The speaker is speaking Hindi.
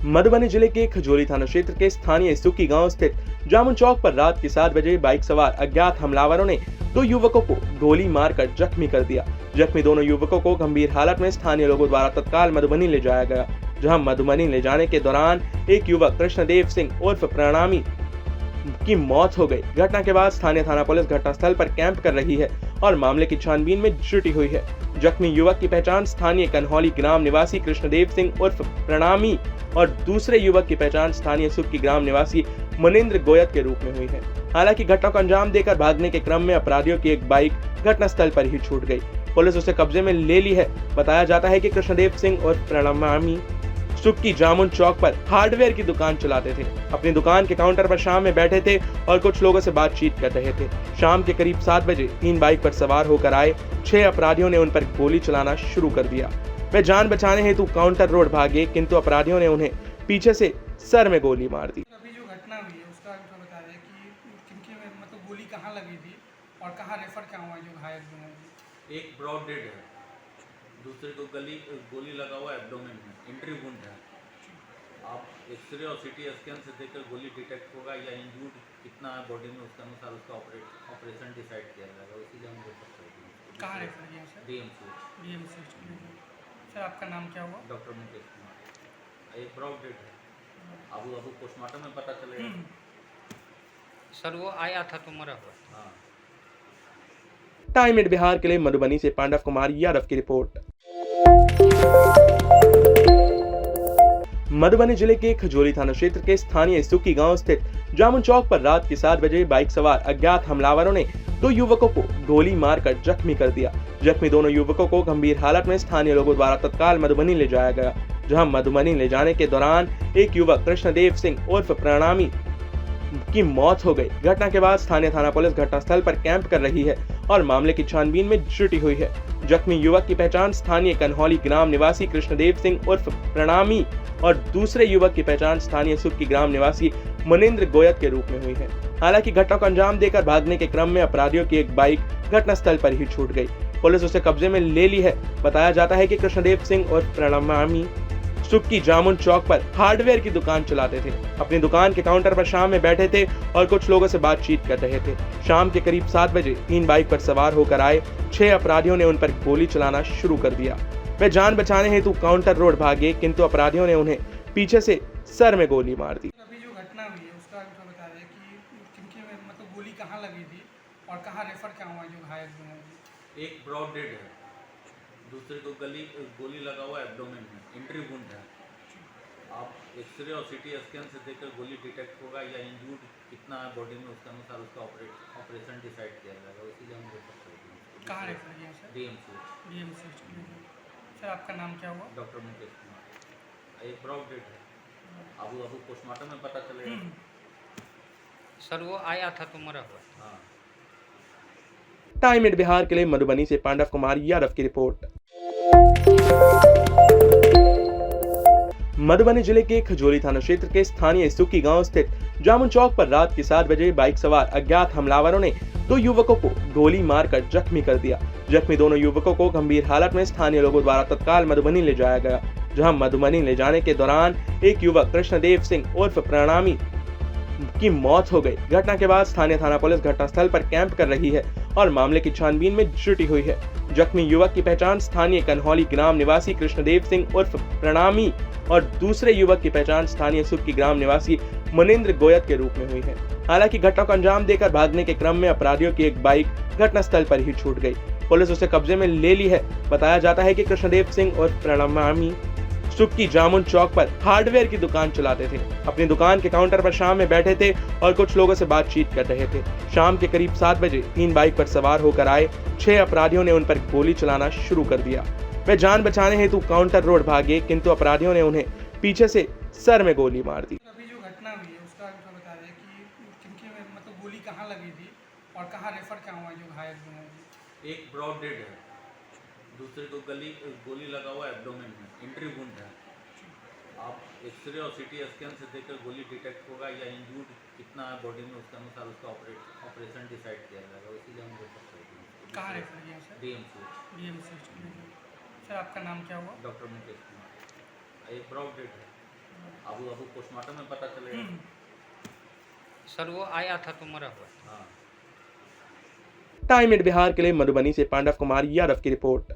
मधुबनी जिले के खजोली थाना क्षेत्र के स्थानीय सुक्की गांव स्थित जामुन चौक पर रात के 7 बजे बाइक सवार अज्ञात हमलावरों ने 2 युवकों को गोली मारकर जख्मी कर दिया। जख्मी दोनों युवकों को गंभीर हालत में स्थानीय लोगों द्वारा तत्काल मधुबनी ले जाया गया, जहां मधुबनी ले जाने के दौरान एक युवक कृष्णदेव सिंह उर्फ प्रणामी की मौत हो गई। घटना के बाद स्थानीय थाना पुलिस घटनास्थल पर कैंप कर रही है और मामले की छानबीन में जुटी हुई है। जख्मी युवक की पहचान स्थानीय कन्हौली ग्राम निवासी कृष्णदेव सिंह उर्फ प्रणामी और दूसरे युवक की पहचान स्थानीय सुक्की ग्राम निवासी मनिंद्र गोयत के रूप में हुई है। हालांकि घटना को अंजाम देकर भागने के क्रम में अपराधियों की एक बाइक घटनास्थल पर ही छूट गई। पुलिस उसे कब्जे में ले ली है। बताया जाता है कि कृष्णदेव सिंह और प्रणामी सुक्की जामुन चौक पर हार्डवेयर की दुकान चलाते थे। अपनी दुकान के काउंटर पर शाम में बैठे थे और कुछ लोगों से बातचीत कर रहे थे। शाम के करीब 7 बजे 3 बाइक पर सवार होकर आए 6 अपराधियों ने उन पर गोली चलाना शुरू कर दिया। वे जान बचाने हेतु काउंटर रोड भागे, किंतु अपराधियों ने उन्हें पीछे से सर में गोली मार दी। अभी जो घटना हुई है उसका बता रहे कि किनके मतलब गोली कहाँ लगी थी और कहाँ रेफर क्या हुआ जो घायल जो है। एक ब्रॉड डेड है, दूसरे को गोली लगा हुआ एब्डोमेन में, इंट्री वुंड है। आप एक्सरे और सीटी स्कैन से देखकर गोली डिटेक्ट होगा या इंजूर्ड कितना है बॉडी में, उसके अनुसार उसका ऑपरेशन डिसाइड किया जाएगा। इसीलिए हम बोल सकते हैं। कहाँ रेफर किया सर? डीएमसी। सर आपका नाम क्या हुआ? डॉक्टर मुकेश कुमार। एक ब्रॉड डेड है, अब पोस्टमार्टम में पता चलेगा। सर वो आया था तो मरा हुआ। हाँ। टाइम एट बिहार के लिए मधुबनी से पांडव कुमार यादव की रिपोर्ट। मधुबनी जिले के खजोली थाना क्षेत्र के स्थानीय सुक्की गांव स्थित जामुन चौक पर रात के 7 बजे बाइक सवार अज्ञात हमलावरों ने 2 युवकों को गोली मारकर जख्मी कर दिया। जख्मी दोनों युवकों को गंभीर हालत में स्थानीय लोगों द्वारा तत्काल मधुबनी ले जाया गया, जहां मधुबनी ले जाने के दौरान एक युवक कृष्णदेव सिंह उर्फ प्रणामी की मौत हो गई। घटना के बाद स्थानीय थाना पुलिस घटनास्थल पर कैंप कर रही है और मामले की छानबीन में जुटी हुई है। जख्मी युवक की पहचान स्थानीय कन्हौली ग्राम निवासी कृष्णदेव सिंह उर्फ प्रणामी और दूसरे युवक की पहचान स्थानीय सुक्की ग्राम निवासी मनिंद्र गोयत के रूप में हुई है। हालांकि घटना को अंजाम देकर भागने के क्रम में अपराधियों की एक बाइक घटनास्थल पर ही छूट गई। पुलिस उसे कब्जे में ले ली है। बताया जाता है कि कृष्णदेव सिंह और प्रणामी सुक्की जामुन चौक पर हार्डवेयर की दुकान चलाते थे। अपनी दुकान के काउंटर पर शाम में बैठे थे और कुछ लोगों से बातचीत कर रहे थे। शाम के करीब 7 बजे 3 बाइक पर सवार होकर आए 6 अपराधियों ने उन पर गोली चलाना शुरू कर दिया। वे जान बचाने हेतु काउंटर रोड भागे, किंतु अपराधियों ने उन्हें पीछे से सर में गोली मार दी। अभी जो घटना हुई है उसका बता रहे कि किनके मतलब गोली कहाँ लगी थी और कहाँ रेफर क्या हुआ जो घायल जो है। एक ब्रॉड डेड है, दूसरे को गोली लगा हुआ एब्डोमेन में, इंट्री वुंड है। आप एक्सरे और सीटी स्कैन से देखकर गोली डिटेक्ट होगा या इंजूर्ड कितना है बॉडी में, उसके अनुसार उसका ऑपरेशन डिसाइड किया जाएगा। इसीलिए हम बोल सकते हैं। कहाँ रेफर किया सर? डीएमसी। सर आपका नाम क्या हुआ? डॉक्टर मुकेश कुमार। एक ब्रॉड डेड है, अब पोस्टमार्टम में पता चलेगा। सर वो आया था तो मरा हुआ। हाँ। टाइम एट बिहार के लिए मधुबनी से पांडव कुमार यादव की रिपोर्ट। मधुबनी जिले के खजोली थाना क्षेत्र के स्थानीय सुक्की गांव स्थित जामुन चौक पर रात के 7 बजे बाइक सवार अज्ञात हमलावरों ने 2 युवकों को गोली मारकर जख्मी कर दिया। जख्मी दोनों युवकों को गंभीर हालत में स्थानीय लोगों द्वारा तत्काल मधुबनी ले जाया गया, जहां मधुबनी ले जाने के दौरान एक युवक कृष्णदेव सिंह उर्फ प्रणामी की मौत हो गई। घटना के बाद स्थानीय थाना पुलिस घटनास्थल पर कैंप कर रही है और मामले की छानबीन में जुटी हुई है। जख्मी युवक की पहचान स्थानीय कन्हौली ग्राम निवासी कृष्णदेव सिंह उर्फ प्रणामी और दूसरे युवक की पहचान स्थानीय सुक्की ग्राम निवासी मनिंद्र गोयत के रूप में हुई है। हालांकि घटना को अंजाम देकर भागने के क्रम में अपराधियों की एक बाइक घटनास्थल पर ही छूट गई। पुलिस उसे कब्जे में ले ली है। बताया जाता है कि कृष्णदेव सिंह और प्रणामी सुक्की जामुन चौक पर हार्डवेयर की दुकान चलाते थे। अपनी दुकान के काउंटर पर शाम में बैठे थे और कुछ लोगों से बातचीत कर रहे थे। शाम के करीब 7 बजे 3 बाइक पर सवार होकर आए 6 अपराधियों ने उन पर गोली चलाना शुरू कर दिया। वे जान बचाने हेतु काउंटर रोड भागे, किंतु अपराधियों ने उन्हें पीछे से सर में गोली मार दी। अभी जो घटना हुई है उसका बता रहे कि किनके मतलब गोली कहाँ लगी थी और कहाँ रेफर क्या हुआ जो घायल जो है। एक ब्रॉड डेड है, दूसरे को गोली लगा हुआ एब्डोमेन में, इंट्री वुंड है। आप एक्सरे और सीटी स्कैन से देखकर गोली डिटेक्ट होगा या इंजूर्ड कितना है बॉडी में, उसके अनुसार उसका ऑपरेशन डिसाइड किया जाएगा। इसीलिए हम बोल सकते हैं। कहाँ रेफर किया सर? डीएमसी। सर आपका नाम क्या हुआ? डॉक्टर मुकेश कुमार। एक ब्रॉड डेड है, अब पोस्टमार्टम में पता चलेगा। सर वो आया था तो मरा हुआ। हाँ। टाइम एट बिहार के लिए मधुबनी से पांडव कुमार यादव की रिपोर्ट।